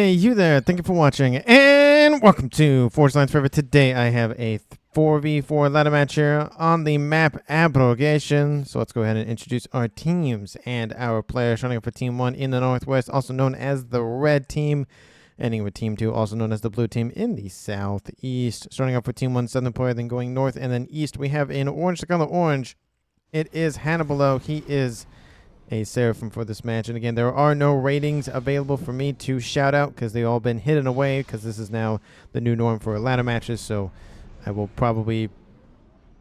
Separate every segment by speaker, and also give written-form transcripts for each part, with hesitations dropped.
Speaker 1: Hey, you there. Thank you for watching, and welcome to Forge Lines Forever. Today, I have a 4v4 ladder match here on the map Abrogation. So let's go ahead and introduce our teams and our players. Starting up for Team 1 in the Northwest, also known as the Red Team. Ending with Team 2, also known as the Blue Team in the Southeast. Starting up for Team 1, Southern player, then going North and then East. We have in orange, the color orange, it is Hannibal. He is a Seraphim for this match. And again, there are no ratings available for me to shout out because they've all been hidden away because this is now the new norm for ladder matches. So I will probably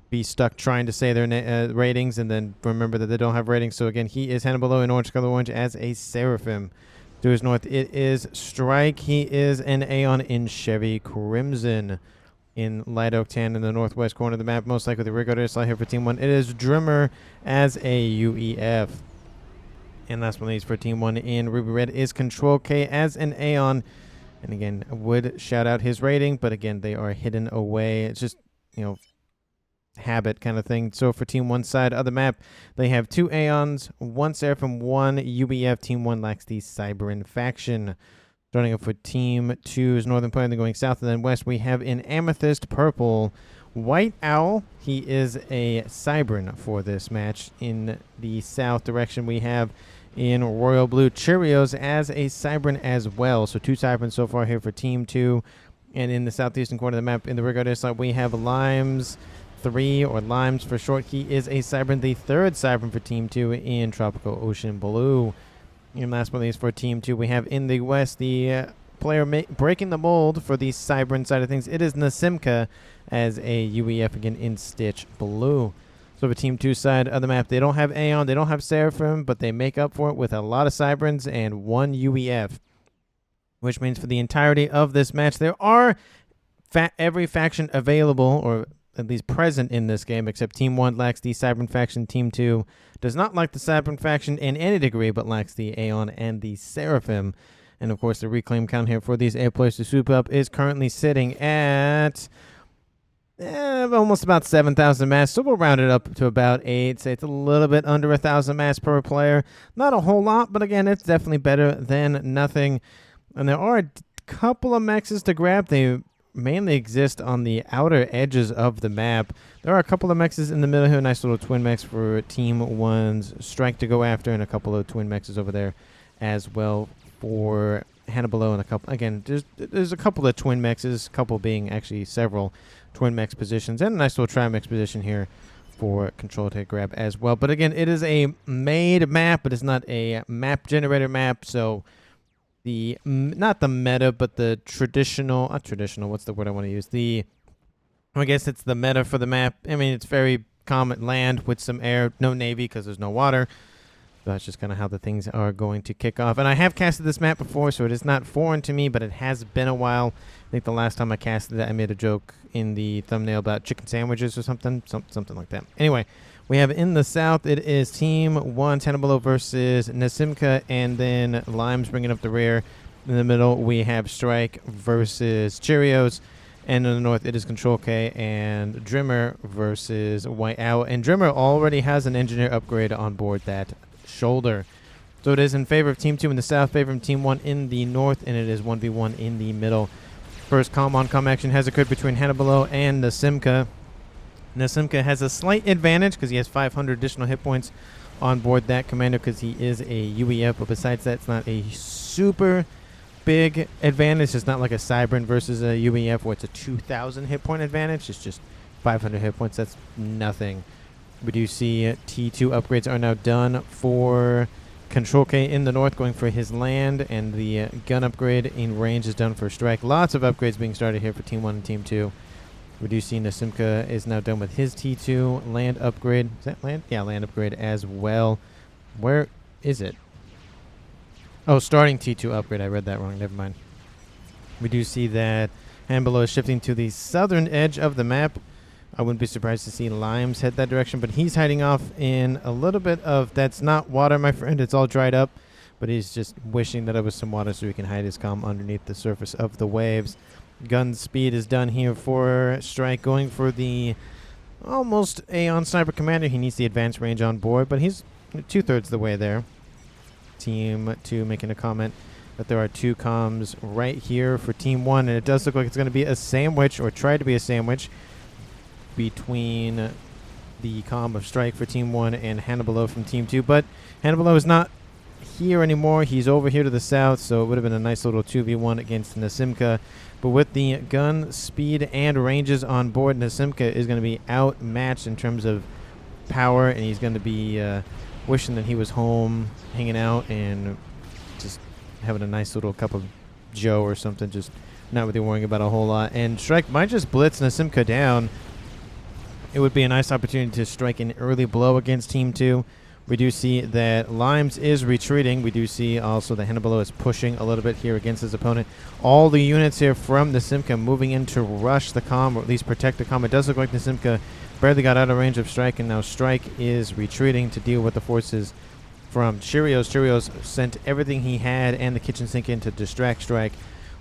Speaker 1: be stuck trying to say their ratings and then remember that they don't have ratings. So again, he is Hannibal in orange, color orange as a Seraphim. To his north, it is Strike. He is an Aeon in Chevy Crimson. In light oak tan in the northwest corner of the map, most likely the Rigoda slot here for Team 1. It is Drimmer as a UEF. And last but not least for Team 1 in Ruby Red is Control K as an Aeon. And again, I would shout out his rating, but again, they are hidden away. It's just, you know, habit kind of thing. So for Team 1 side of the map, they have 2 Aeons, 1 Seraphim, 1 UEF. Team 1 lacks the Cyberin faction. Starting up for Team 2's Northern player, then going south and then west, we have in Amethyst Purple, White Owl. He is a Cyberin for this match. In the south direction, we have in Royal Blue Cheerios as a Cyberin as well. So 2 Cyberins so far here for Team 2. And in the southeastern corner of the map, in the Rigoda slot, we have Limes 3, or Limes for short. He is a Cyberin, the 3rd Cyberin for Team 2 in Tropical Ocean Blue. And last but not least for Team 2, we have in the west the player breaking the mold for the Cyberin side of things. It is Nasimka as a UEF again in Stitch Blue. So for Team 2 side of the map, they don't have Aeon, they don't have Seraphim, but they make up for it with a lot of Cyberins and 1 UEF. Which means for the entirety of this match, there are every faction available, or at least present in this game, except Team 1 lacks the Cyberin faction. Team 2 does not like the Cyberin faction in any degree, but lacks the Aeon and the Seraphim. And of course, the reclaim count here for these A players to swoop up is currently sitting at almost about 7,000 mass. So we'll round it up to about 8. Say it's a little bit under 1,000 mass per player. Not a whole lot, but again, it's definitely better than nothing. And there are a couple of mexes to grab. They mainly exist on the outer edges of the map. There are a couple of mexes in the middle here. Nice little twin mechs for Team 1's Strike to go after, and a couple of twin mexes over there as well for Hannibal. And a couple, again, there's a couple of twin mexes, a couple being actually several twin mex positions, and a nice little tri-mex position here for Control to grab as well. But again, it is a made map, but it's not a map generator map, so the not the meta, but the traditional, what's the word I want to use? I guess it's the meta for the map. I mean, it's very common land with some air, no navy because there's no water. So that's just kind of how the things are going to kick off. And I have casted this map before, so it is not foreign to me, but it has been a while. I think the last time I casted it, I made a joke in the thumbnail about chicken sandwiches or something like that. Anyway, we have in the south, it is Team 1 Hannibal versus Nasimka, and then Limes bringing up the rear. In the middle, we have Strike versus Cheerios. And in the north, it is Control K and Drimmer versus White Owl. And Drimmer already has an engineer upgrade on board that shoulder. So it is in favor of Team 2 in the south, favor of Team 1 in the north, and it is 1v1 in the middle. First com-on-com action has occurred between Hannibal and Nasimka. Nasimka has a slight advantage because he has 500 additional hit points on board that commander because he is a UEF, but besides that, it's not a super big advantage. It's not like a Cyberin versus a UEF where it's a 2,000 hit point advantage. It's just 500 hit points. That's nothing. We do see T2 upgrades are now done for Control K in the north, going for his land, and the gun upgrade in range is done for Strike. Lots of upgrades being started here for Team 1 and Team 2. We do see Nasimka is now done with his T2 land upgrade. Is that land? Yeah, land upgrade as well. Where is it? Oh, starting T2 upgrade. I read that wrong. Never mind. We do see that Hannibal is shifting to the southern edge of the map. I wouldn't be surprised to see Limes head that direction, but he's hiding off in a little bit of, that's not water, my friend. It's all dried up, but he's just wishing that it was some water so he can hide his comm underneath the surface of the waves. Gun speed is done here for Strike, going for the almost Aeon Sniper Commander. He needs the advanced range on board, but he's 2/3 the way there. Team 2 making a comment that there are 2 comms right here for Team 1, and it does look like it's going to be a sandwich, or try to be a sandwich, between the comm of Strike for Team 1 and Hannibal from Team 2. But Hannibal is not here anymore. He's over here to the south, so it would have been a nice little 2v1 against Nasimka. But with the gun speed and ranges on board, Nasimka is going to be outmatched in terms of power, and he's going to be wishing that he was home, hanging out, and just having a nice little cup of Joe or something, just not really worrying about a whole lot. And Strike might just blitz Nasimka down. It would be a nice opportunity to strike an early blow against Team 2. We do see that Limes is retreating. We do see also that Hannibal is pushing a little bit here against his opponent. All the units here from Nasimka moving in to rush the comm, or at least protect the comm. It does look like Nasimka barely got out of range of Strike, and now Strike is retreating to deal with the forces from Cheerios. Cheerios sent everything he had and the kitchen sink in to distract Strike,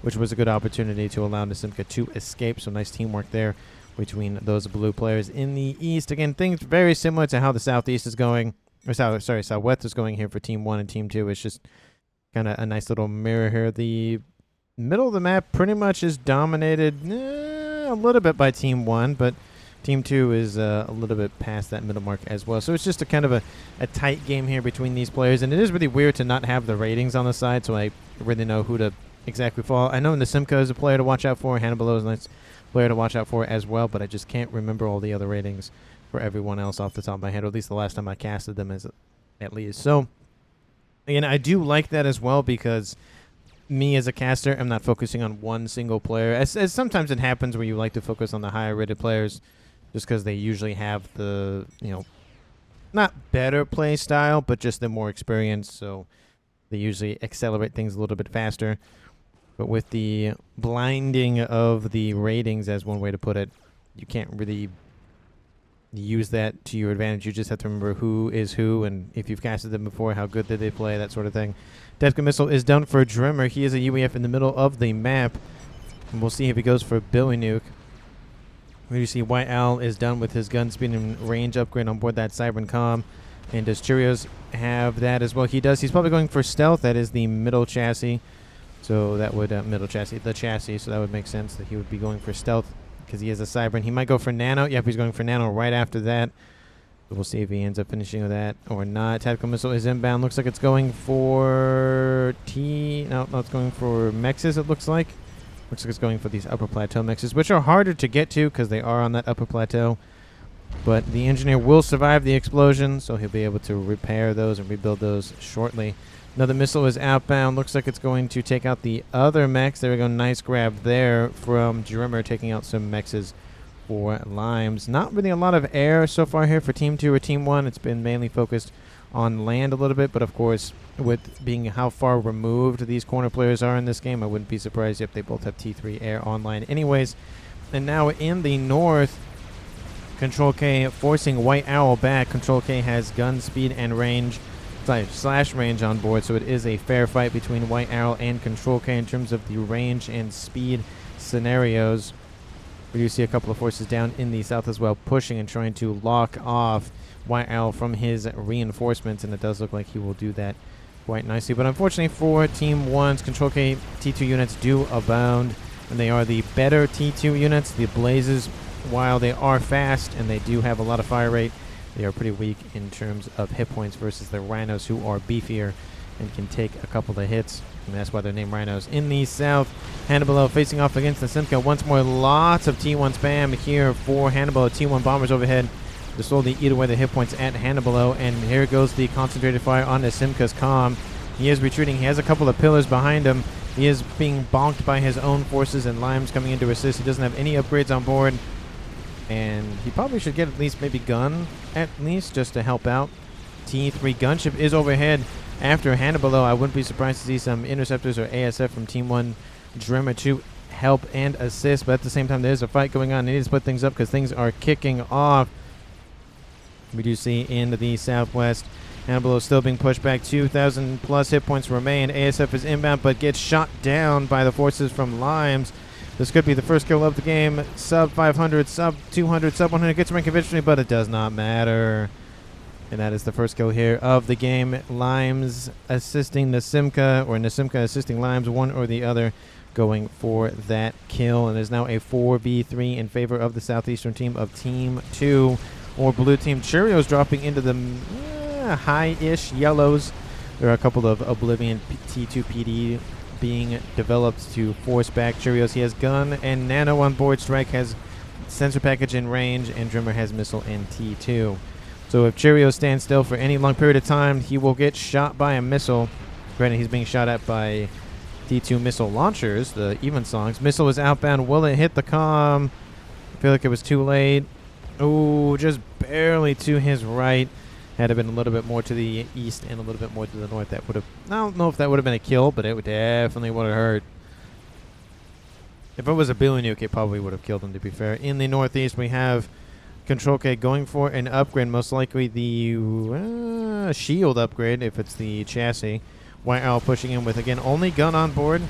Speaker 1: which was a good opportunity to allow Nasimka to escape. So nice teamwork there between those blue players in the east. Again, things very similar to how the southeast is going, or southwest is going here for Team 1 and Team 2. It's just kind of a nice little mirror here. The middle of the map pretty much is dominated a little bit by Team 1, but Team 2 is a little bit past that middle mark as well. So it's just a kind of a tight game here between these players, and it is really weird to not have the ratings on the side, so I really know who to exactly follow. I know Nasimka is a player to watch out for. Hannibal is a nice player to watch out for as well, but I just can't remember all the other ratings for everyone else off the top of my head, or at least the last time I casted them at least. So, again, I do like that as well, because me as a caster, I'm not focusing on one single player. As sometimes it happens where you like to focus on the higher rated players just because they usually have the, not better play style, but just the more experience, so they usually accelerate things a little bit faster. But with the blinding of the ratings, as one way to put it, you can't really use that to your advantage. You just have to remember who is who, and if you've casted them before, how good did they play, that sort of thing. Deathcom Missile is done for Drimmer. He is a UEF in the middle of the map, and we'll see if he goes for Billy Nuke. You see White Owl is done with his gun speed and range upgrade on board that Cybern comm. And does Cheerios have that as well? He does. He's probably going for Stealth. That is the middle chassis. So that would, the chassis. So that would make sense that he would be going for Stealth because he is a Cybern. He might go for Nano. Yep, he's going for Nano right after that. So we'll see if he ends up finishing with that or not. Tactical Missile is inbound. Looks like it's going for No, it's going for Mexes, it looks like. Looks like it's going for these upper plateau mixes, which are harder to get to because they are on that upper plateau. But the engineer will survive the explosion, so he'll be able to repair those and rebuild those shortly. Another missile is outbound. Looks like it's going to take out the other mechs. There we go. Nice grab there from Drimmer, taking out some mexes for Limes. Not really a lot of air so far here for Team 2 or Team 1. It's been mainly focused on land a little bit, but of course, with being how far removed these corner players are in this game, I wouldn't be surprised if they both have T3 air online anyways. And now in the north, Control K forcing White Owl back. Control K has gun speed and range, slash range on board, so it is a fair fight between White Owl and Control K in terms of the range and speed scenarios. We do see a couple of forces down in the south as well, pushing and trying to lock off White Owl from his reinforcements, and it does look like he will do that quite nicely. But unfortunately for Team 1's Control K T2 units do abound, and they are the better T2 units. The Blazes, while they are fast and they do have a lot of fire rate, they are pretty weak in terms of hit points versus the Rhinos, who are beefier and can take a couple of hits, and that's why they're named Rhinos. In the south, Hannibal facing off against the Simca. Once more, lots of T1 spam here for Hannibal. T1 bombers overhead to slowly eat away the hit points at Hannibal, and here goes the concentrated fire on the Simca's comm. He is retreating. He has a couple of pillars behind him. He is being bonked by his own forces, and Limes coming in to assist. He doesn't have any upgrades on board, and he probably should get at least maybe gun, at least, just to help out. T3 gunship is overhead after Hannibal. I wouldn't be surprised to see some interceptors or ASF from Team 1 Drimmer to help and assist, but at the same time, there's a fight going on. They need to split things up because things are kicking off. We do see in the southwest, Hannibal is still being pushed back. 2,000 plus hit points remain. ASF is inbound, but gets shot down by the forces from Limes. This could be the first kill of the game. Sub 500, sub 200, sub 100. Gets rank eventually, but it does not matter. And that is the first kill here of the game. Limes assisting Nasimka, or Nasimka assisting Limes, one or the other going for that kill. And there's now a 4v3 in favor of the Southeastern team of Team 2, or Blue Team. Cheerios dropping into the high-ish yellows. There are a couple of Oblivion T2 PD being developed to force back Cheerios. He has gun and nano on board. Strike has sensor package in range, and Drimmer has missile and T2. So if Cheerios stands still for any long period of time, he will get shot by a missile. Granted, he's being shot at by T2 missile launchers, the Evensongs. Missile is outbound. Will it hit the comm? I feel like it was too late. Oh, just barely to his right. Had it been a little bit more to the east and a little bit more to the north, that would have... I don't know if that would have been a kill, but it would definitely would have hurt. If it was a Billy Nuke, it probably would have killed him, to be fair. In the northeast, we have Control K going for an upgrade, most likely the shield upgrade, if it's the chassis. White Owl pushing in with, again, only gun on board.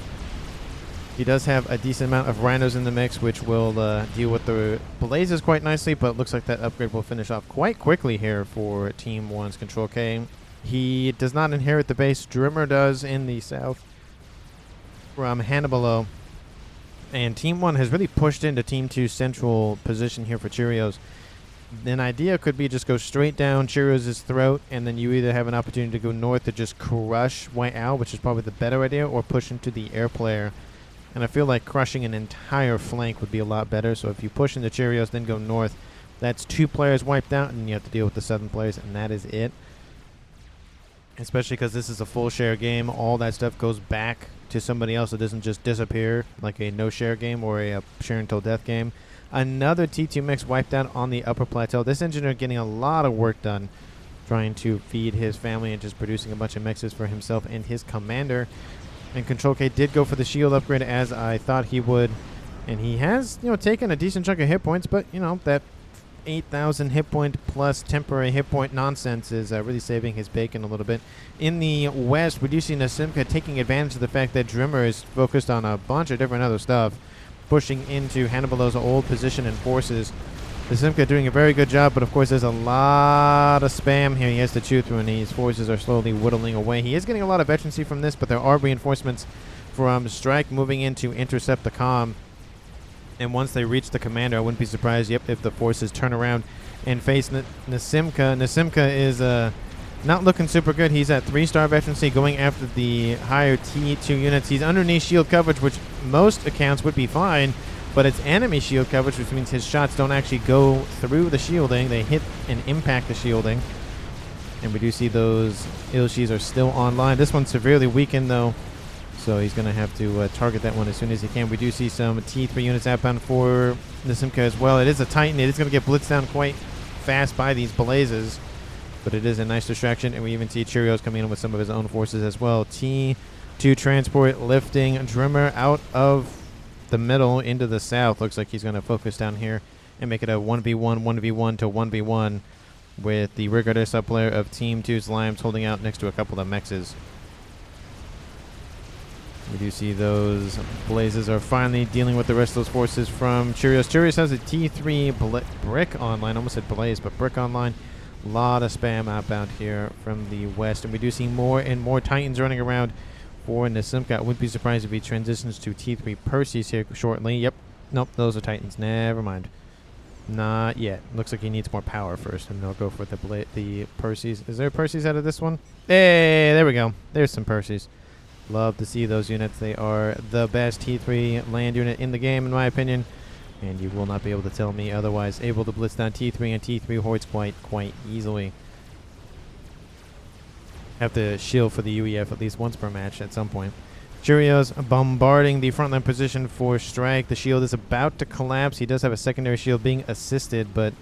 Speaker 1: He does have a decent amount of rhinos in the mix, which will deal with the blazes quite nicely, but it looks like that upgrade will finish off quite quickly here for Team 1's Control K. He does not inherit the base. Drimmer does in the south from Hannibalo. And Team 1 has really pushed into Team 2's central position here for Cheerios. An idea could be just go straight down Cheerios' throat, and then you either have an opportunity to go north to just crush White Owl, which is probably the better idea, or push into the air player. And I feel like crushing an entire flank would be a lot better. So if you push into Cheerios, then go north, that's 2 players wiped out, and you have to deal with the 7 players, and that is it. Especially because this is a full share game. All that stuff goes back to somebody else. It doesn't just disappear like a no-share game or a share until death game. Another T2 mix wiped out on the upper plateau. This engineer getting a lot of work done, trying to feed his family and just producing a bunch of mixes for himself and his commander. And Control K did go for the shield upgrade, as I thought he would. And he has, taken a decent chunk of hit points, but, that 8,000 hit point plus temporary hit point nonsense is really saving his bacon a little bit. In the west, we do see Nasimka taking advantage of the fact that Drimmer is focused on a bunch of different other stuff, pushing into Hannibalo's old position and forces. Nasimka doing a very good job, but of course there's a lot of spam here he has to chew through, and these forces are slowly whittling away. He is getting a lot of veterancy from this, but there are reinforcements from Strike moving in to intercept the comm. And once they reach the commander, I wouldn't be surprised if the forces turn around and face Nasimka. Nasimka is not looking super good. He's at 3-star veterancy, going after the higher T2 units. He's underneath shield coverage, which most accounts would be fine, but it's enemy shield coverage, which means his shots don't actually go through the shielding. They hit and impact the shielding. And we do see those Ilshis are still online. This one's severely weakened, though, so he's going to have to target that one as soon as he can. We do see some T3 units outbound for Nasimka as well. It is a Titan. It is going to get blitzed down quite fast by these blazes, but it is a nice distraction. And we even see Cheerios coming in with some of his own forces as well. T2 transport lifting Drimmer out of the middle into the south. Looks like he's going to focus down here and make it a 1v1, 1v1 to 1v1 with the Rigorder subplayer of Team 2's Limes holding out next to a couple of mexes. We do see those blazes are finally dealing with the rest of those forces from Cheerios. Cheerios has a T3 brick online. Almost said blaze, but brick online. A lot of spam outbound here from the west. And we do see more and more Titans running around for Nasimka. I wouldn't be surprised if he transitions to T3 Perseus here shortly. Yep. Nope, those are Titans. Never mind. Not yet. Looks like he needs more power first, and they'll go for the Perseus. Is there a Perseus out of this one? Hey, there we go. There's some Perseus. Love to see those units. They are the best T3 land unit in the game, in my opinion, and you will not be able to tell me otherwise. Able to blitz down T3 and T3 hordes quite easily. Have to shield for the UEF at least once per match at some point. Cheerios bombarding the frontline position for Strike. The shield is about to collapse. He does have a secondary shield being assisted, but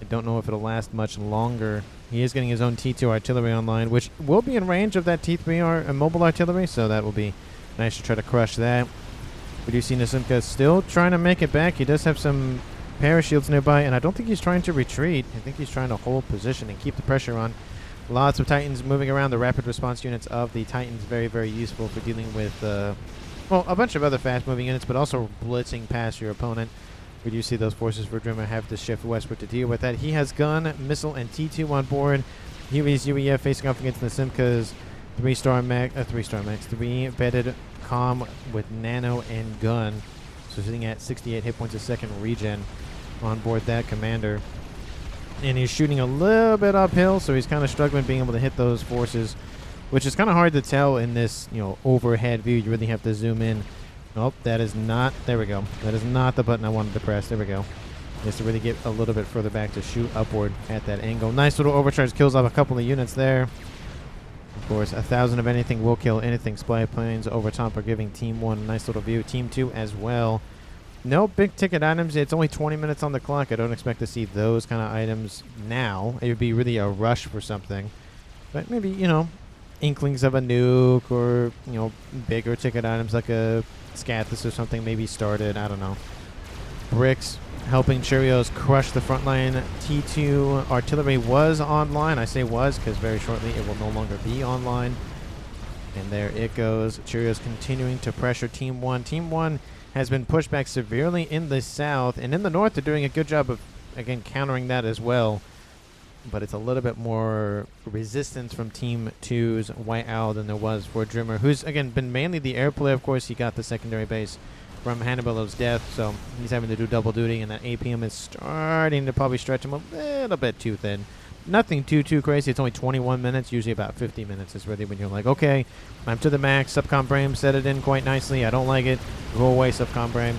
Speaker 1: I don't know if it'll last much longer. He is getting his own T2 artillery online, which will be in range of that T3 mobile artillery, so that will be nice to try to crush that. We do see Nasimka still trying to make it back. He does have some parashields nearby, and I don't think he's trying to retreat. I think he's trying to hold position and keep the pressure on. Lots of Titans moving around. The rapid response units of the Titans very, very useful for dealing with, well, a bunch of other fast-moving units, but also blitzing past your opponent. We do see those forces for Drimmer have to shift westward to deal with that. He has gun, missile, and T2 on board. Huey's UEF facing off against the Simca's 3-star max, 3-bedded comm with nano and gun. So sitting at 68 hit points a second regen on board that commander. And he's shooting a little bit uphill, so he's kind of struggling being able to hit those forces, which is kind of hard to tell in this, overhead view. You really have to zoom in. Oh, that is not, there we go. That is not the button I wanted to press. There we go. Just to really get a little bit further back to shoot upward at that angle. Nice little overcharge, kills off a couple of units there. Of course, 1,000 of anything will kill anything. Spy planes over top are giving Team 1 a nice little view. Team 2 as well. No big ticket items. It's only 20 minutes on the clock. I don't expect to see those kind of items now. It would be really a rush for something. But maybe, inklings of a nuke or, bigger ticket items like a Scathis or something maybe started. I don't know. Bricks helping Cheerios crush the front line. T2 artillery was online. I say was because very shortly it will no longer be online. And there it goes. Cheerios continuing to pressure Team 1. Team 1 has been pushed back severely in the south. And in the north, they're doing a good job of, again, countering that as well. But it's a little bit more resistance from Team 2's White Owl than there was for Drimmer, who's, again, been mainly the air play. Of course, he got the secondary base from Hannibal's death, so he's having to do double duty, and that APM is starting to probably stretch him a little bit too thin. Nothing too crazy. It's only 21 minutes. Usually about 50 minutes is really when you're like, okay, I'm to the max. Subcom Brame set it in quite nicely. I don't like it. Go away, Subcom Brame.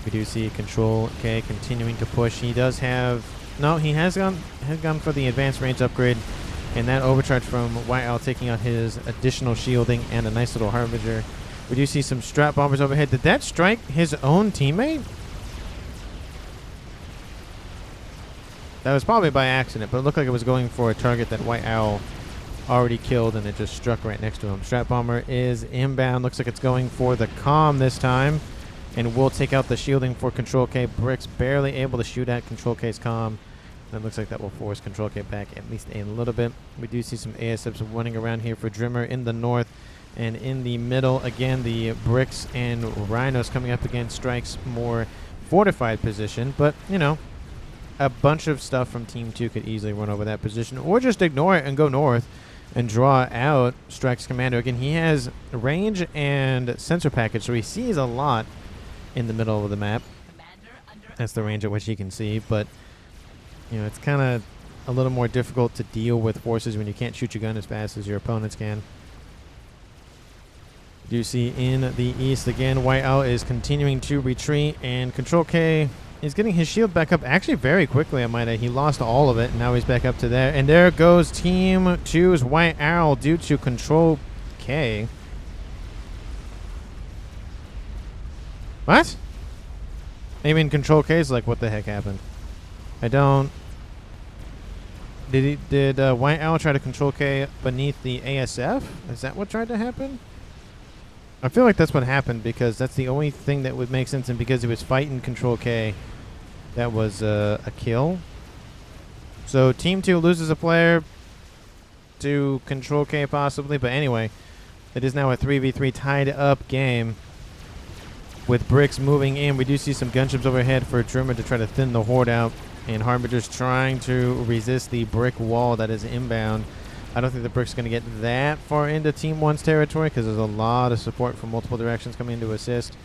Speaker 1: We do see Control K continuing to push. He does have... No, he has gone for the advanced range upgrade, and that overcharge from White Owl taking out his additional shielding and a nice little Harbinger. We do see some strap bombers overhead. Did that strike his own teammate? That was probably by accident, but it looked like it was going for a target that White Owl already killed, and it just struck right next to him. Strap bomber is inbound. Looks like it's going for the comm this time, and will take out the shielding for Control K. Bricks barely able to shoot at Control K's comm. That looks like that will force Control K back at least a little bit. We do see some ASFs running around here for Drimmer in the north. And in the middle, again, the Bricks and Rhinos coming up against Strike's more fortified position. But, a bunch of stuff from Team 2 could easily run over that position. Or just ignore it and go north and draw out Strike's commander. Again, he has range and sensor package, so he sees a lot in the middle of the map. That's the range at which he can see. But, it's kind of a little more difficult to deal with forces when you can't shoot your gun as fast as your opponents can. You see in the east again, White Owl is continuing to retreat, and Control K is getting his shield back up actually very quickly, I might add. He lost all of it, and now he's back up to there. And there goes Team 2's White Owl due to Control K. What? I mean, Control K is like, what the heck happened? I don't... Did White Owl try to Control K beneath the ASF? Is that what tried to happen? I feel like that's what happened, because that's the only thing that would make sense, and because he was fighting Control K, that was a kill. So Team 2 loses a player to Control K possibly, but anyway, it is now a 3v3 tied up game with Bricks moving in. We do see some gunships overhead for Drimmer to try to thin the horde out, and Harbinger's trying to resist the brick wall that is inbound. I don't think the Brick's going to get that far into Team 1's territory, because there's a lot of support from multiple directions coming in to assist.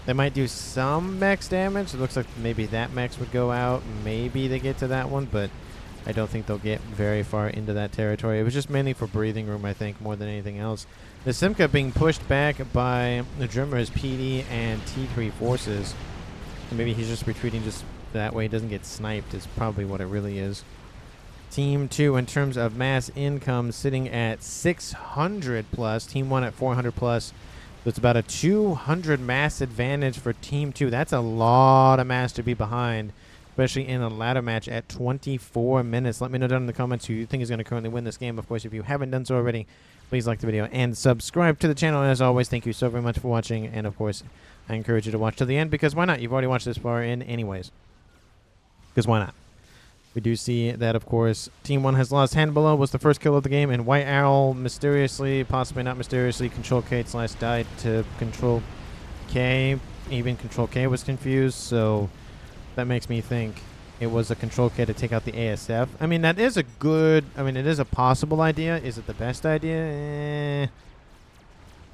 Speaker 1: They might do some max damage. It looks like maybe that max would go out. Maybe they get to that one, but I don't think they'll get very far into that territory. It was just mainly for breathing room, I think, more than anything else. The Simca being pushed back by the Drimmer's PD and T3 forces. And maybe he's just retreating just that way he doesn't get sniped is probably what it really is. Team 2, in terms of mass income, sitting at 600 plus. Team 1 at 400 plus. So it's about a 200 mass advantage for Team 2. That's a lot of mass to be behind, especially in a ladder match at 24 minutes. Let me know down in the comments who you think is going to currently win this game. Of course, if you haven't done so already, please like the video and subscribe to the channel. And as always, thank you so very much for watching. And of course, I encourage you to watch to the end, because why not? You've already watched this far in anyways. Because why not? We do see that, of course, Team 1 has lost. Hannibal was the first kill of the game, and White Owl mysteriously, possibly not mysteriously, Control K / died to Control K. Even Control K was confused, so that makes me think it was a Control K to take out the ASF. I mean, that is a good... I mean, it is a possible idea. Is it the best idea?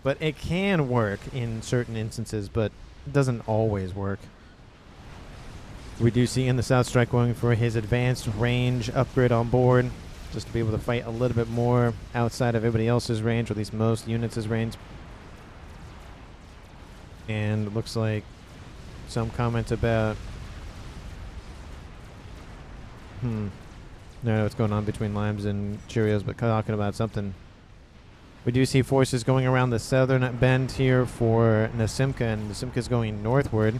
Speaker 1: But it can work in certain instances, but it doesn't always work. We do see in the South Strike going for his advanced range upgrade on board, just to be able to fight a little bit more outside of everybody else's range, or at least most units' range. And it looks like some comments about... I don't know what's going on between Limes and Cheerios, but talking about something. We do see forces going around the southern bend here for Nasimka, and Nasimka's going northward.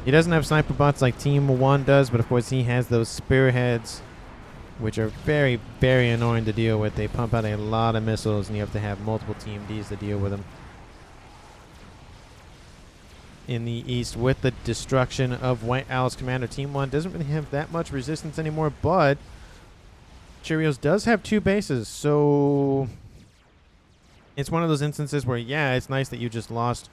Speaker 1: He doesn't have sniper bots like Team 1 does, but of course he has those spearheads, which are very, very annoying to deal with. They pump out a lot of missiles, and you have to have multiple Team Ds to deal with them. In the east, with the destruction of White Owl's commander, Team 1 doesn't really have that much resistance anymore, but Cheerios does have 2 bases, so it's one of those instances where, yeah, it's nice that you just lost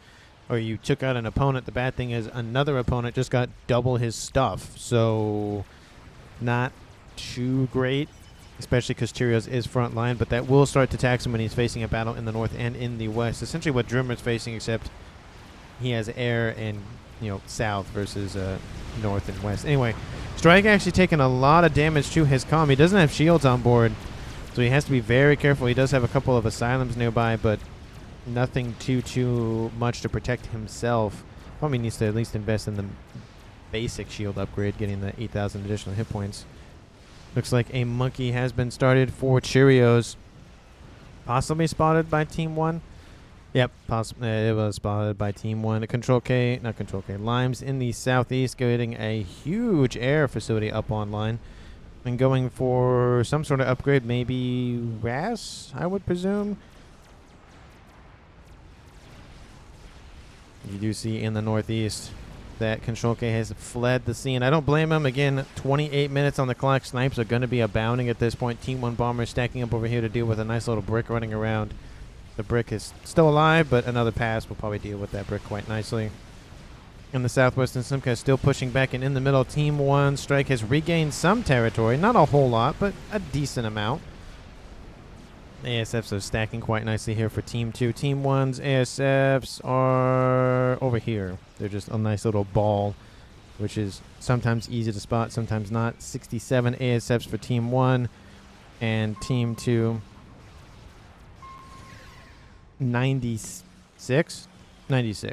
Speaker 1: or you took out an opponent. The bad thing is another opponent just got double his stuff, so not too great, especially because Cheerios is front line, but that will start to tax him when he's facing a battle in the north and in the west. Essentially what Drimmer's facing, except he has air and, south versus north and west. Anyway, Strike actually taking a lot of damage to his comm. He doesn't have shields on board, so he has to be very careful. He does have a couple of asylums nearby, but nothing too much to protect himself. Probably needs to at least invest in the basic shield upgrade, getting the 8,000 additional hit points. Looks like a monkey has been started for Cheerios. Possibly spotted by Team 1. Yep, it was spotted by Team 1. Limes in the southeast, getting a huge air facility up online. And going for some sort of upgrade, maybe RAS, I would presume. You do see in the northeast that Control K has fled the scene. I don't blame him. Again, 28 minutes on the clock. Snipes are going to be abounding at this point. Team 1 bombers stacking up over here to deal with a nice little brick running around. The brick is still alive, but another pass will probably deal with that brick quite nicely. In the southwest, and Simca is still pushing back, and in the middle, Team 1 Strike has regained some territory. Not a whole lot, but a decent amount. ASFs are stacking quite nicely here for Team 2. Team 1's ASFs are over here. They're just a nice little ball, which is sometimes easy to spot, sometimes not. 67 ASFs for Team 1, and Team 2... 96.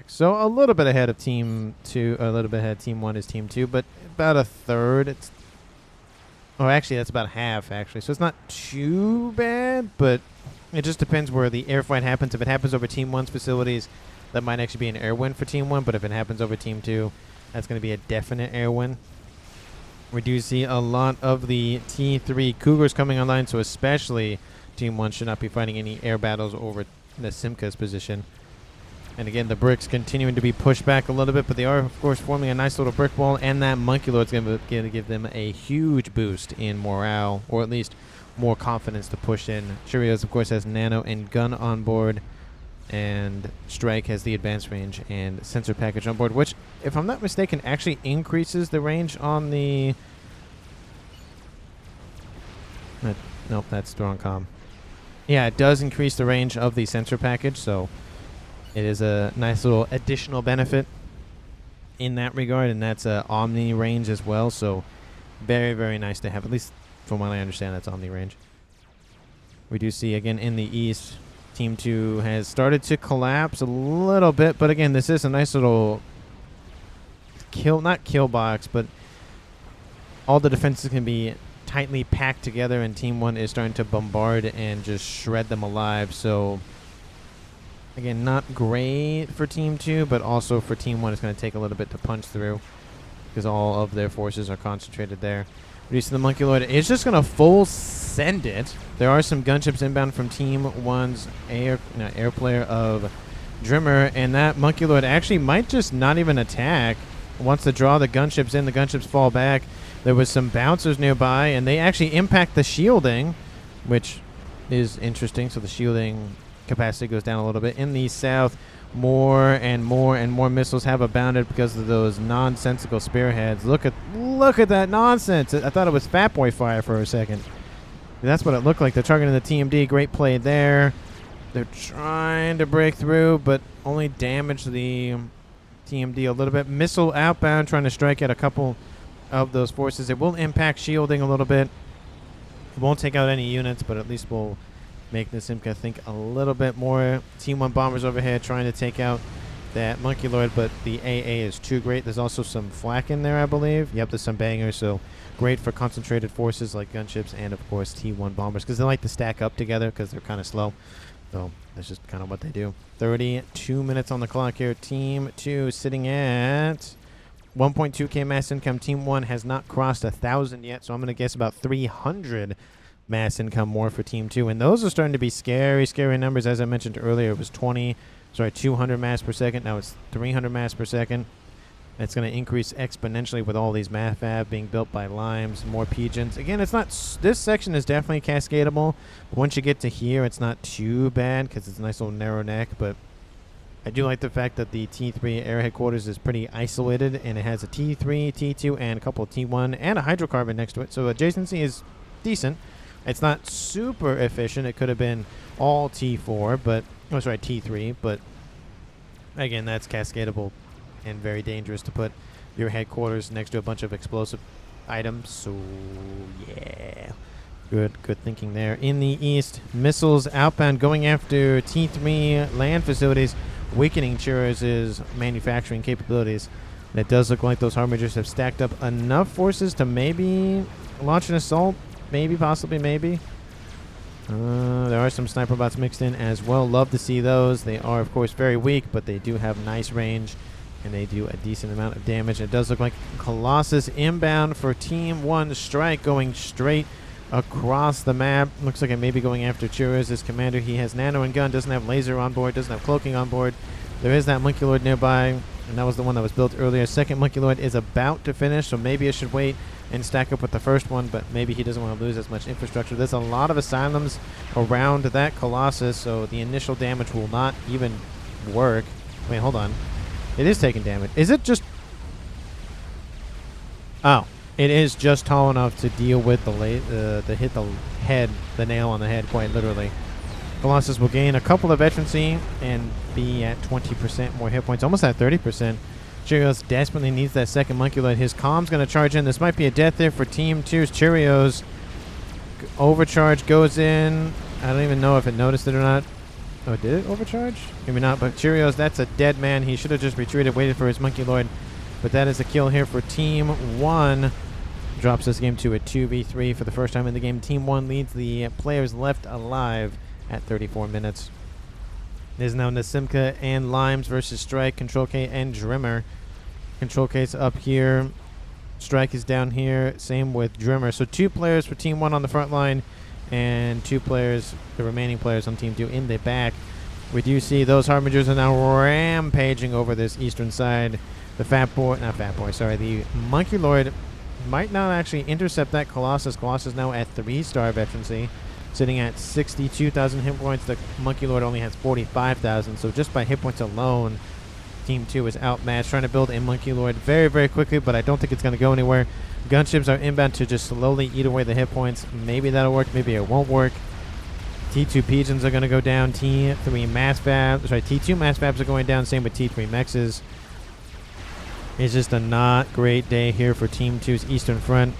Speaker 1: So a little bit ahead of Team 2, a little bit ahead of Team 1 is Team 2, but about a third. Actually, that's about half, actually. So it's not too bad, but it just depends where the air fight happens. If it happens over Team 1's facilities, that might actually be an air win for Team 1, but if it happens over Team 2, that's going to be a definite air win. We do see a lot of the T3 Cougars coming online, so especially Team 1 should not be fighting any air battles over Nasimka's position. And again, the bricks continuing to be pushed back a little bit, but they are, of course, forming a nice little brick wall, and that Monkey Lord's going to give them a huge boost in morale, or at least more confidence to push in. Cheerios, of course, has nano and gun on board, and Strike has the advanced range and sensor package on board, which, if I'm not mistaken, actually increases the range on the... Nope, that's the wrong comm. Yeah, it does increase the range of the sensor package, so it is a nice little additional benefit in that regard, and that's Omni range as well, so very, very nice to have. At least from what I understand, that's Omni range. We do see, again, in the east, Team 2 has started to collapse a little bit, but again, this is a nice little not kill box, but all the defenses can be tightly packed together, and Team 1 is starting to bombard and just shred them alive. So again, not great for Team 2, but also for Team 1 it's going to take a little bit to punch through because all of their forces are concentrated there. Releasing the Monkey Lord is just going to full send it. There are some gunships inbound from Team 1's air player of Drimmer, and that Monkey Lord actually might just not even attack. Wants to draw the gunships in. The gunships fall back. There was some bouncers nearby, and they actually impact the shielding, which is interesting. So the shielding capacity goes down a little bit. In the south, more and more missiles have abounded because of those nonsensical spearheads. Look at that nonsense. I thought it was Fat Boy fire for a second. That's what it looked like. They're targeting the TMD. Great play there. They're trying to break through, but only damage the TMD a little bit. Missile outbound, trying to strike at a couple of those forces. It will impact shielding a little bit. It won't take out any units, but at least will make the Simca think a little bit more. Team 1 bombers overhead trying to take out that Monkey Lord, but the AA is too great. There's also some flak in there, I believe. Yep, there's some bangers, so great for concentrated forces like gunships and, of course, T1 bombers, because they like to stack up together because they're kind of slow. So that's just kind of what they do. 32 minutes on the clock here. Team 2 sitting at 1.2k mass income. Team 1 has not crossed 1,000 yet, so I'm going to guess about 300 mass income more for Team 2. And those are starting to be scary numbers. As I mentioned earlier, it was 200 mass per second. Now it's 300 mass per second. It's going to increase exponentially with all these FAF being built by Limes, more pigeons. Again, it's not. This section is definitely cascadable. But once you get to here, it's not too bad because it's a nice little narrow neck. But I do like the fact that the T3 air headquarters is pretty isolated, and it has a T3, T2, and a couple of T1 and a hydrocarbon next to it. So adjacency is decent. It's not super efficient. It could have been all T4, but T3. But again, that's cascadable and very dangerous to put your headquarters next to a bunch of explosive items. So yeah, good thinking there. In the east, missiles outbound going after T3 land facilities, weakening Churros' manufacturing capabilities. And it does look like those Harbingers have stacked up enough forces to maybe launch an assault. Maybe, possibly, maybe. There are some sniper bots mixed in as well. Love to see those. They are, of course, very weak, but they do have nice range, and they do a decent amount of damage. It does look like Colossus inbound for Team 1 strike, going straight across the map. Looks like it may be going after Churros, his commander. He has nano and gun, doesn't have laser on board, doesn't have cloaking on board. There is that Monkey Lord nearby, and that was the one that was built earlier. Second Monkey Lord is about to finish, so maybe it should wait and stack up with the first one, but maybe he doesn't want to lose as much infrastructure. There's a lot of asylums around that Colossus, so the initial damage will not even work. Wait, hold on. It is taking damage. Is it just... Oh, it is just tall enough to deal with the hit the head, the nail on the head, quite literally. Colossus will gain a couple of veterancy and be at 20% more hit points, almost at 30%. Cheerios desperately needs that second Monkey Lord. His comm's going to charge in. This might be a death there for Team 2's Cheerios. Overcharge goes in. I don't even know if it noticed it or not. Oh, did it overcharge? Maybe not, but Cheerios, that's a dead man. He should have just retreated, waited for his Monkey Lord. But that is a kill here for Team 1. Drops this game to a 2v3 for the first time in the game. Team 1 leads the players left alive at 34 minutes. It is now Nasimka and Limes versus Strike, Control K and Drimmer. Control K's up here. Strike is down here. Same with Drimmer. So 2 players for Team 1 on the front line, and 2 players, the remaining players on Team 2 in the back. We do see those Harbingers are now rampaging over this eastern side. The Monkey Lord might not actually intercept that Colossus. Colossus now at 3-star veterancy, sitting at 62,000 hit points. The Monkey Lord only has 45,000, so just by hit points alone, Team 2 is outmatched. Trying to build a Monkey Lord very, very quickly, but I don't think it's going to go anywhere. Gunships are inbound to just slowly eat away the hit points. Maybe that'll work, maybe it won't work. T2 Pigeons are going to go down. T2 Mass Fabs are going down. Same with T3 Mexes. It's just a not great day here for Team 2's Eastern Front.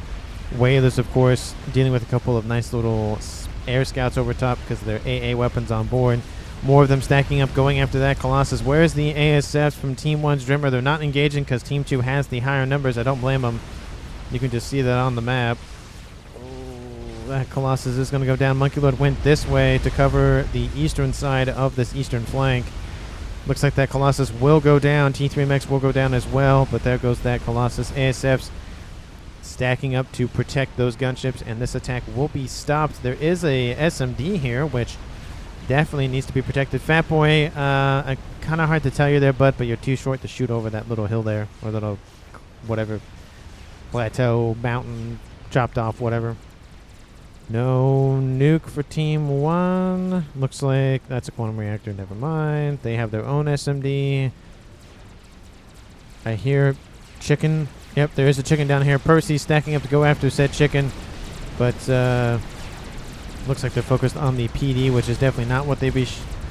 Speaker 1: Whalers, of course, dealing with a couple of nice little air scouts over top because of their AA weapons on board. More of them stacking up, going after that Colossus. Where's the ASFs from Team 1's Drimmer? They're not engaging because Team 2 has the higher numbers. I don't blame them. You can just see that on the map. Oh, that Colossus is going to go down. Monkey Lord went this way to cover the eastern side of this eastern flank. Looks like that Colossus will go down. T3 Mex will go down as well, but there goes that Colossus. ASFs stacking up to protect those gunships, and this attack will be stopped. There is a SMD here, which definitely needs to be protected. Fat Boy, kind of hard to tell you there, but you're too short to shoot over that little hill there, or little whatever plateau, mountain, chopped off, whatever. No nuke for Team 1. Looks like that's a quantum reactor. Never mind. They have their own SMD. I hear chicken. Yep, there is a chicken down here. Percy's stacking up to go after said chicken. But looks like they're focused on the PD, which is definitely not what they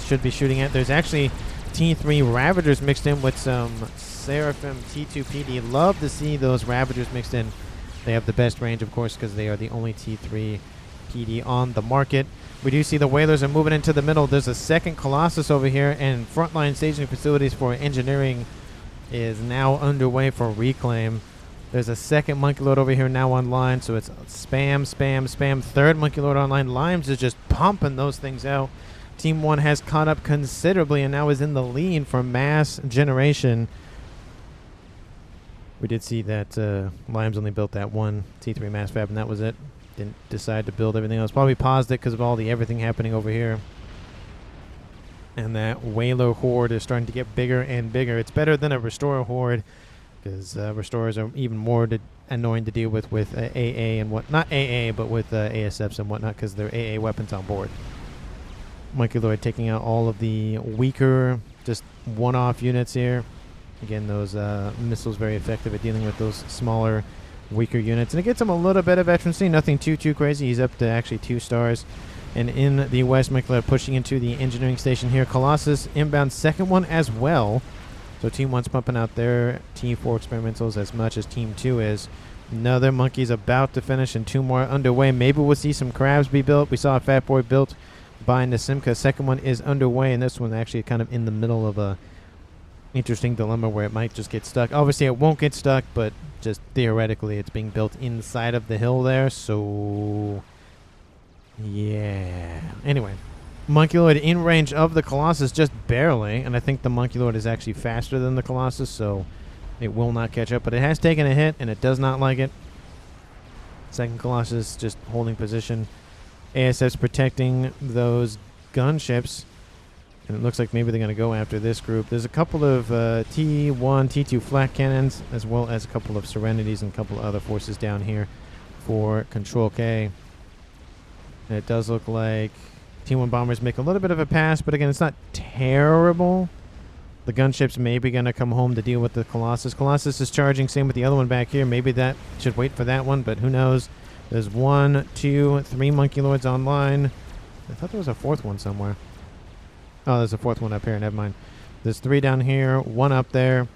Speaker 1: should be shooting at. There's actually T3 Ravagers mixed in with some Seraphim T2 PD. Love to see those Ravagers mixed in. They have the best range, of course, because they are the only T3 PD on the market. We do see the Whalers are moving into the middle. There's a second Colossus over here, and frontline staging facilities for engineering is now underway for reclaim. There's a second Monkey Lord over here now online, so it's spam, spam, spam. Third Monkey Lord online. Limes is just pumping those things out. Team 1 has caught up considerably and now is in the lead for mass generation. We did see that Limes only built that one T3 mass fab, and that was it. Didn't decide to build everything else. Probably paused it because of all the everything happening over here. And that Whaler horde is starting to get bigger and bigger. It's better than a Restorer horde because Restorers are even more annoying to deal with AA and what. Not AA, but with ASFs and whatnot because they're AA weapons on board. Monkey Lord taking out all of the weaker, just one-off units here. Again, those missiles very effective at dealing with those smaller, weaker units. And it gets him a little bit of veterancy. Nothing too crazy. He's up to actually 2 stars. And in the west, Monkey Lord pushing into the engineering station here. Colossus inbound second one as well. So Team 1's pumping out their T4 experimentals as much as Team 2 is. Another Monkey's about to finish and 2 more underway. Maybe we'll see some crabs be built. We saw a Fat Boy built by Nasimka. Second one is underway, and this one actually kind of in the middle of a interesting dilemma where it might just get stuck. Obviously, it won't get stuck, but just theoretically, it's being built inside of the hill there. So, yeah. Anyway, Monkey Lord in range of the Colossus just barely, and I think the Monkey Lord is actually faster than the Colossus, so it will not catch up. But it has taken a hit, and it does not like it. Second Colossus just holding position. ASF's protecting those gunships. And it looks like maybe they're going to go after this group. There's a couple of T1, T2 flat cannons, as well as a couple of Serenities and a couple of other forces down here for Control K. And it does look like T1 bombers make a little bit of a pass, but again, it's not terrible. The gunships may be going to come home to deal with the Colossus. Colossus is charging, same with the other one back here. Maybe that should wait for that one, but who knows. There's 1, 2, 3 Monkey Lords online. I thought there was a 4th one somewhere. Oh, there's a 4th one up here. Never mind. There's 3 down here, 1 up there.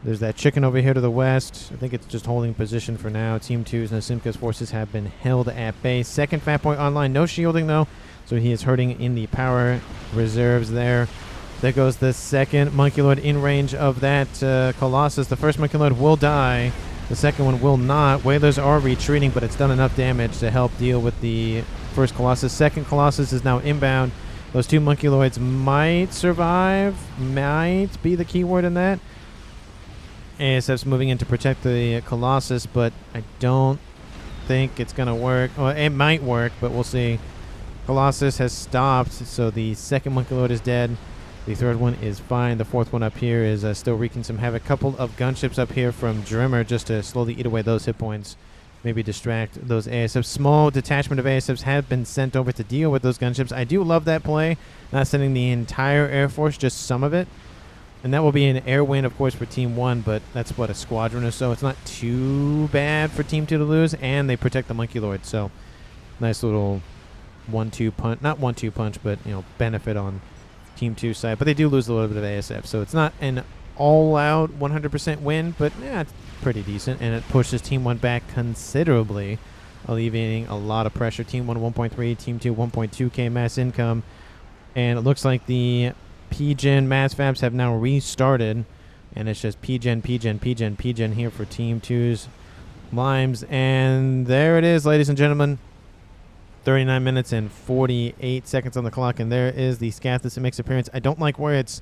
Speaker 1: There's that chicken over here to the west. I think it's just holding position for now. Team 2's Nasimka's forces have been held at bay. Second Fat Boy online. No shielding, though. So he is hurting in the power reserves there. There goes the second Monkey Lord in range of that Colossus. The first Monkey Lord will die. The second one will not. Whalers are retreating, but it's done enough damage to help deal with the first Colossus. Second Colossus is now inbound. Those 2 Monkey Lords might survive. Might be the key word in that. ASF's moving in to protect the Colossus, but I don't think it's going to work. Well, it might work, but we'll see. Colossus has stopped, so the second Monkey Lord is dead. The third one is fine. The 4th one up here is still wreaking some havoc. Couple of gunships up here from Drimmer just to slowly eat away those hit points. Maybe distract those ASFs. Small detachment of ASFs have been sent over to deal with those gunships. I do love that play. Not sending the entire Air Force, just some of it. And that will be an air win, of course, for Team 1, but that's, what, a squadron or so. It's not too bad for Team 2 to lose, and they protect the Monkey Lord. So, nice little 1-2 punch. Not 1-2 punch, but, you know, benefit on Team 2's side. But they do lose a little bit of ASF, so it's not an all-out 100% win, but, yeah, it's pretty decent, and it pushes Team 1 back considerably, alleviating a lot of pressure. Team 1 1.3, Team 2 1.2k mass income, and it looks like the PGen mass fabs have now restarted, and it's just PGen here for Team 2's Limes, and there it is, ladies and gentlemen. 39 minutes and 48 seconds on the clock, and there is the Scathus that makes appearance. I don't like where it's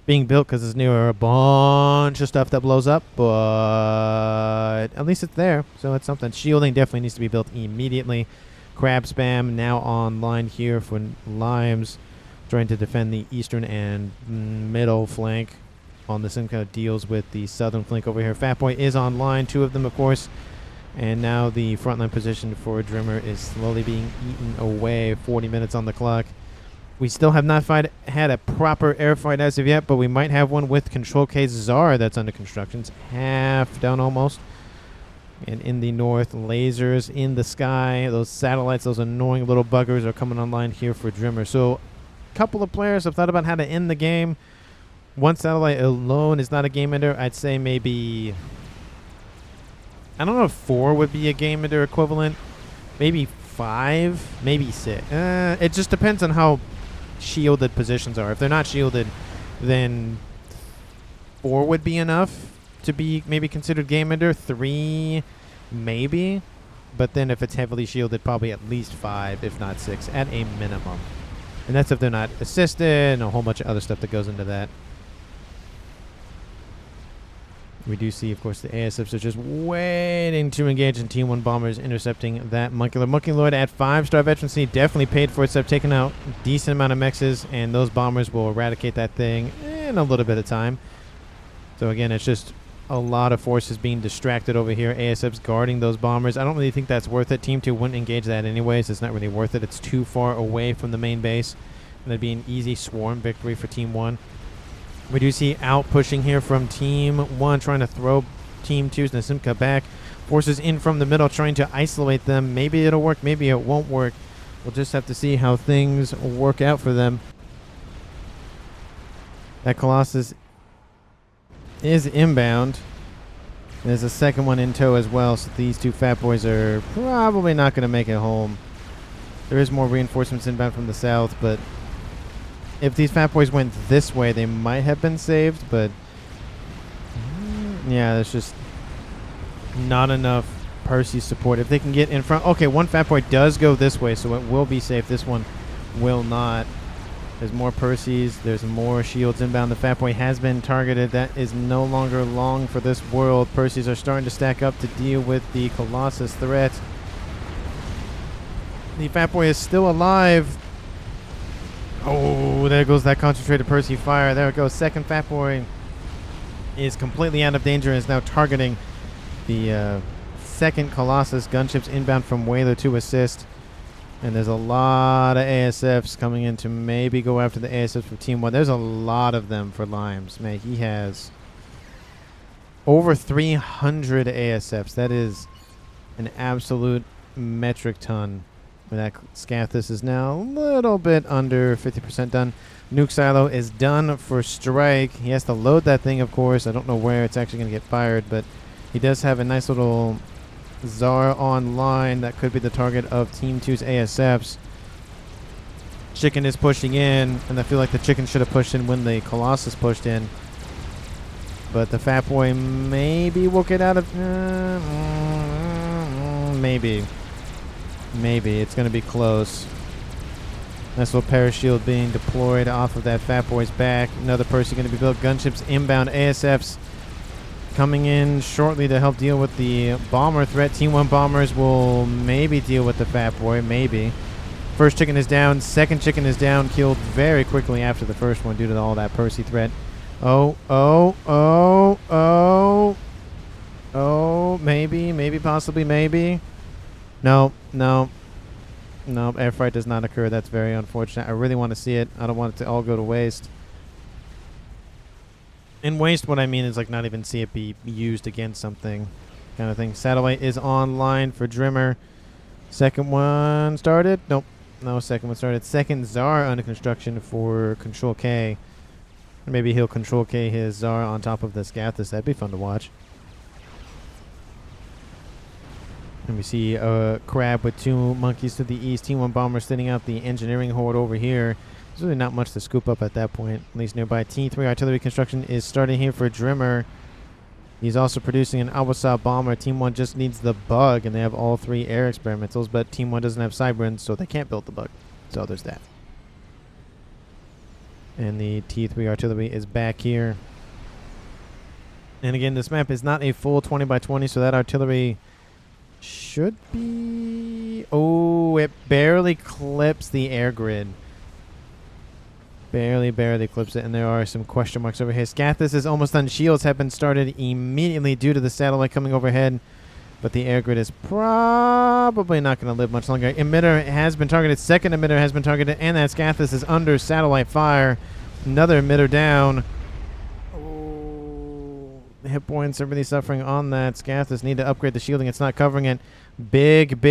Speaker 1: being built because it's near a bunch of stuff that blows up, but at least it's there, so it's something. Shielding definitely needs to be built immediately. Crab spam now online here for Limes, trying to defend the eastern and middle flank on the Simcoe deals with the southern flank over here. Fat Boy is online. 2 of them, of course, And now the frontline position for Drimmer is slowly being eaten away. 40 minutes on the clock. We still have not had a proper air fight as of yet, but we might have one with Control K Czar that's under construction. It's half down almost. And in the north, lasers in the sky. Those satellites, those annoying little buggers are coming online here for Drimmer. So a couple of players have thought about how to end the game. One satellite alone is not a game ender. I'd say maybe, I don't know if 4 would be a game ender equivalent. Maybe 5, maybe 6. It just depends on how shielded positions are. If they're not shielded, then 4 would be enough to be maybe considered game ender. 3 maybe, but then if it's heavily shielded, probably at least 5 if not 6 at a minimum. And that's if they're not assisted and a whole bunch of other stuff that goes into that. We do see, of course, the ASFs are just waiting to engage, and Team 1 bombers intercepting that Monkey Lord. Monkey Lord at 5-star veterancy definitely paid for itself, taking out a decent amount of mexes, and those bombers will eradicate that thing in a little bit of time. So again, it's just a lot of forces being distracted over here. ASFs guarding those bombers. I don't really think that's worth it. Team 2 wouldn't engage that anyways. It's not really worth it. It's too far away from the main base, and it'd be an easy swarm victory for Team 1. We do see out pushing here from Team 1, trying to throw Team 2's Nasimka back. Forces in from the middle, trying to isolate them. Maybe it'll work, maybe it won't work. We'll just have to see how things work out for them. That Colossus is inbound. There's a second one in tow as well, so these two fat boys are probably not going to make it home. There is more reinforcements inbound from the south, but if these fat boys went this way, they might have been saved, but yeah, there's just not enough Percy support. If they can get in front. Okay, one fat boy does go this way, so it will be safe. This one will not. There's more Percys. There's more shields inbound. The fat boy has been targeted. That is no longer long for this world. Percys are starting to stack up to deal with the Colossus threat. The fat boy is still alive. Oh, there goes that concentrated Percy fire. There it goes. Second fat boy is completely out of danger and is now targeting the second Colossus. Gunships inbound from Whaler to assist. And there's a lot of ASFs coming in to maybe go after the ASFs for Team 1. There's a lot of them for Limes. Man, he has over 300 ASFs. That is an absolute metric ton. That Scathus is now a little bit under 50% done. Nuke Silo is done for strike. He has to load that thing, of course. I don't know where it's actually going to get fired, but he does have a nice little Czar online that could be the target of Team 2's ASFs. Chicken is pushing in, and I feel like the chicken should have pushed in when the Colossus pushed in. But the fat boy maybe will get out of... maybe. Maybe. It's going to be close. Nice little parashield being deployed off of that fat boy's back. Another person going to be built. Gunships inbound. ASFs coming in shortly to help deal with the bomber threat. Team 1 bombers will maybe deal with the fat boy. Maybe. First chicken is down. Second chicken is down. Killed very quickly after the first one due to all that Percy threat. Oh. Maybe. Maybe. Possibly. Maybe. No. Air fight does not occur. That's very unfortunate. I really want to see it. I don't want it to all go to waste. And waste, what I mean is like not even see it be used against something kind of thing. Satellite is online for Drimmer. Second one started. Nope. No, second one started. Second Czar under construction for Control K. Maybe he'll Control K his Czar on top of the Scathus. That'd be fun to watch. And we see a crab with 2 monkeys to the east. Team 1 bomber sitting out the engineering horde over here. There's really not much to scoop up at that point, at least nearby. T3 artillery construction is starting here for Drimmer. He's also producing an Awasa bomber. Team 1 just needs the bug, and they have all 3 air experimentals, but Team 1 doesn't have Cybran, so they can't build the bug. So there's that. And the T3 artillery is back here. And again, this map is not a full 20 by 20, so that artillery should be... Oh, it barely clips the air grid. Barely clips it, and there are some question marks over here. Scathus is almost done. Shields have been started immediately due to the satellite coming overhead. but the air grid is probably not going to live much longer. Emitter has been targeted. Second emitter has been targeted, and that Scathis is under satellite fire. Another emitter down. Oh, the hit points are really suffering on that. Scathis need to upgrade the shielding. It's not covering it. Big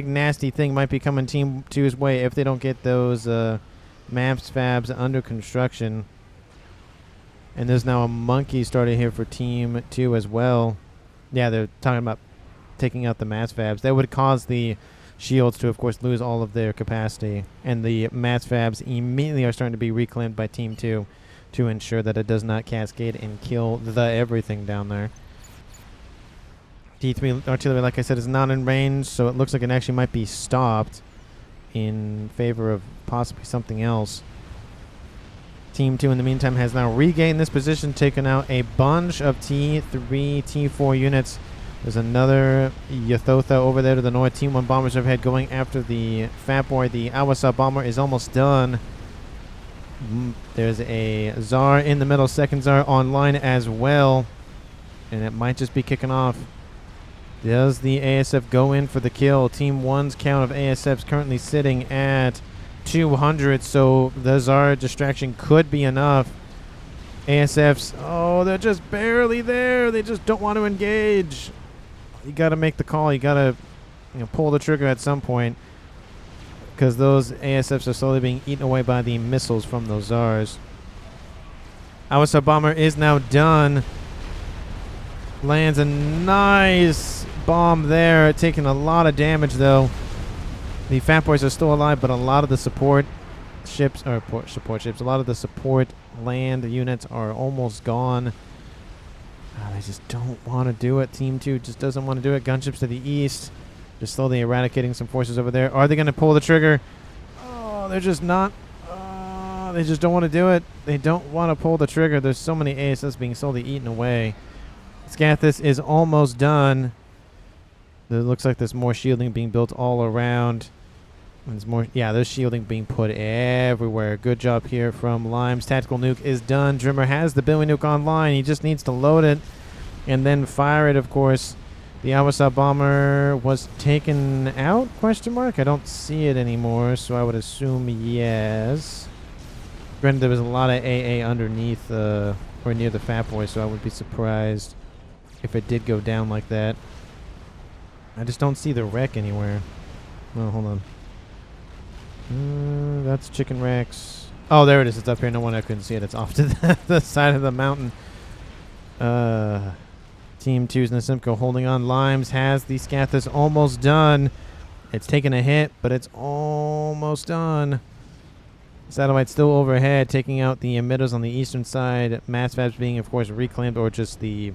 Speaker 1: nasty thing might be coming Team 2's way if they don't get those maps fabs under construction. And there's now a monkey started here for Team 2 as well. Yeah, they're talking about taking out the mass fabs. That would cause the shields to, of course, lose all of their capacity. And the mass fabs immediately are starting to be reclaimed by Team 2 to ensure that it does not cascade and kill the everything down there. T3 artillery, like I said, is not in range, so it looks like it actually might be stopped in favor of possibly something else. Team 2, in the meantime, has now regained this position, taken out a bunch of T3, T4 units. There's another Yathotha over there to the north. Team 1 bombers overhead going after the Fat Boy. The Awasa bomber is almost done. There's a Tsar in the middle, second Tsar online as well. And it might just be kicking off. Does the ASF go in for the kill? Team 1's count of ASFs currently sitting at 200, so the Tsar distraction could be enough. ASFs, oh, they're just barely there. They just don't want to engage. You got to make the call. You got to pull the trigger at some point, because those ASFs are slowly being eaten away by the missiles from those Tsars. Awasa bomber is now done. Lands a nice bomb there, taking a lot of damage though. The Fat Boys are still alive, but a lot of the support ships, a lot of the support land units are almost gone. They just don't want to do it. Team 2 just doesn't want to do it. Gunships to the east, just slowly eradicating some forces over there. Are they going to pull the trigger? Oh, they're just not. They just don't want to do it. They don't want to pull the trigger. There's so many ASS being slowly eaten away. Scathis is almost done. It looks like there's more shielding being built all around. There's more. Yeah, there's shielding being put everywhere. Good job here from Limes. Tactical nuke is done. Drimmer has the Billy nuke online. He just needs to load it and then fire it, of course. The Awasa bomber was taken out, question mark? I don't see it anymore, so I would assume yes. Granted, there was a lot of AA underneath or near the Fat Boy, so I would be surprised if it did go down like that. I just don't see the wreck anywhere. Oh, hold on. That's Chicken Rex. Oh, there it is. It's up here. No wonder I couldn't see it. It's off to the side of the mountain. Team 2's Nasimco holding on. Limes has the Scathis almost done. It's taken a hit, but it's almost done. Satellite still overhead, taking out the emitters on the eastern side. Mass fabs being, of course, reclaimed, or just the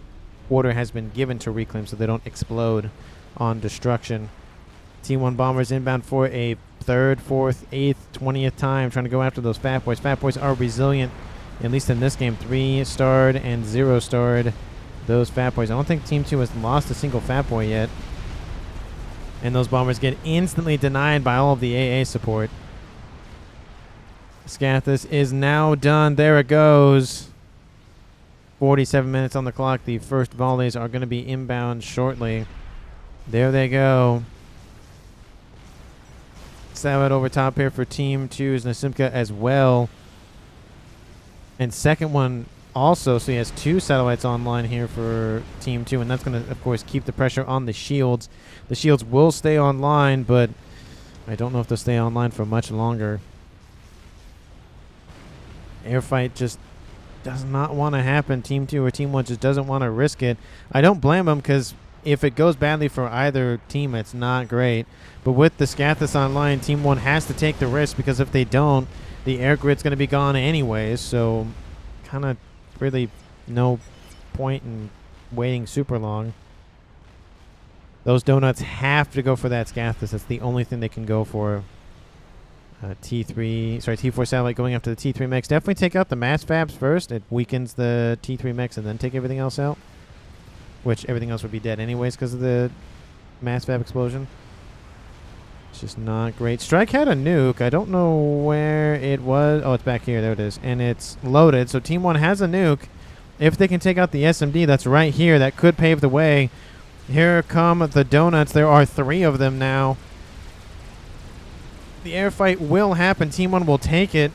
Speaker 1: order has been given to reclaim so they don't explode on destruction. Team 1 bombers inbound for a 3rd, 4th, 8th, 20th time, trying to go after those Fat Boys. Fat Boys are resilient, at least in this game. 3-starred and 0-starred those Fat Boys. I don't think Team 2 has lost a single Fat Boy yet. And those bombers get instantly denied by all of the AA support. Scathis is now done. There it goes. 47 minutes on the clock. The first volleys are going to be inbound shortly. There they go. Salad over top here for Team 2's Nasimka as well. And second one also, so he has 2 satellites online here for Team 2, and that's going to, of course, keep the pressure on the shields. The shields will stay online, but I don't know if they'll stay online for much longer. Airfight just does not want to happen. Team 2 or Team 1 just doesn't want to risk it. I don't blame them, because if it goes badly for either team, it's not great. But with the Scathis online, Team 1 has to take the risk, because if they don't, the air grid's going to be gone anyways. So kind of really no point in waiting super long. Those donuts have to go for that Scathis. That's the only thing they can go for. T4 satellite going after the T3 mechs. Definitely take out the mass fabs first. It weakens the T3 mechs, and then take everything else out. Which everything else would be dead anyways because of the mass fab explosion. It's just not great. Strike had a nuke. I don't know where it was. Oh, it's back here. There it is. And it's loaded. So Team 1 has a nuke. If they can take out the SMD, that's right here. That could pave the way. Here come the donuts. There are 3 of them now. The air fight will happen. Team 1 will take it.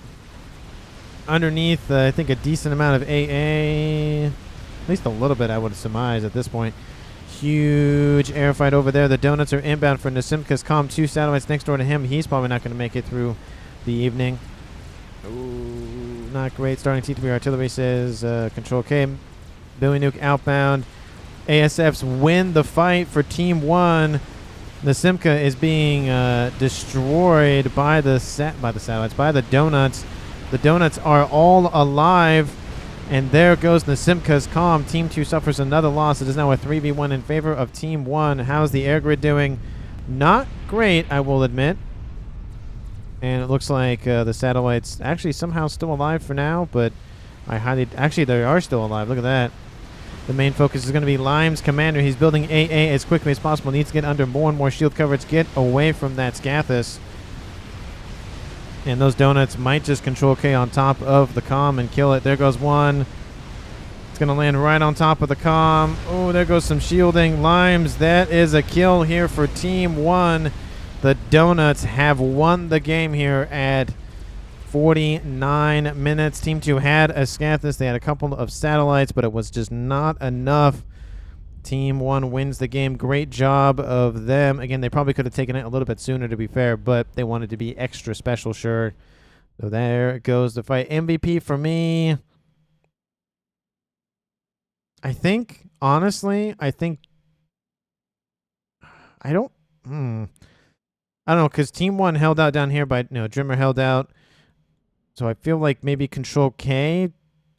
Speaker 1: Underneath, I think, a decent amount of AA. At least a little bit, I would surmise at this point. Huge air fight over there. The donuts are inbound for Nasimka's comm. 2 satellites next door to him. He's probably not going to make it through the evening. Ooh, not great. Starting T3 artillery says Control K. Billy Nuke outbound. ASFs win the fight for Team 1. Nasimka is being destroyed by the satellites, by the donuts. The donuts are all alive. And there goes Nasimka's comm. Team 2 suffers another loss. It is now a 3v1 in favor of Team 1. How's the air grid doing? Not great, I will admit. And it looks like the satellites actually somehow still alive for now, but actually they are still alive. Look at that. The main focus is going to be Lime's commander. He's building AA as quickly as possible. Needs to get under more and more shield coverage. Get away from that Scathus. And those donuts might just Control K on top of the comm and kill it. There goes one. It's going to land right on top of the comm. Oh, there goes some shielding. Limes, that is a kill here for Team 1. The donuts have won the game here at 49 minutes. Team 2 had a Scathus. They had a couple of satellites, but it was just not enough. Team 1 wins the game. Great job of them. Again, they probably could have taken it a little bit sooner, to be fair, but they wanted to be extra special, sure. So there goes the fight. MVP for me. Honestly, I don't know, because Team 1 held out down here by, Drimmer held out. So I feel like maybe Control K.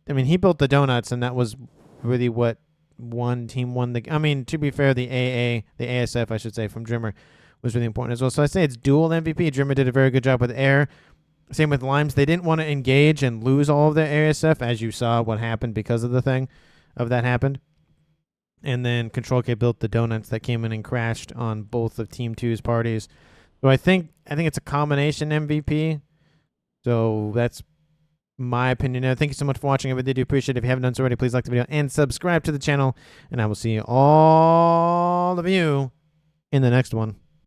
Speaker 1: I mean, he built the donuts, and that was really what Team 1. To be fair, the ASF, I should say, from Drimmer was really important as well. So I say it's dual MVP. Drimmer did a very good job with air. Same with Limes. They didn't want to engage and lose all of their ASF, as you saw what happened because of that happened. And then Control K built the donuts that came in and crashed on both of Team 2's parties. So I think it's a combination MVP. So that's my opinion. Thank you so much for watching. I really do appreciate it. If you haven't done so already, please like the video and subscribe to the channel. And I will see all of you in the next one.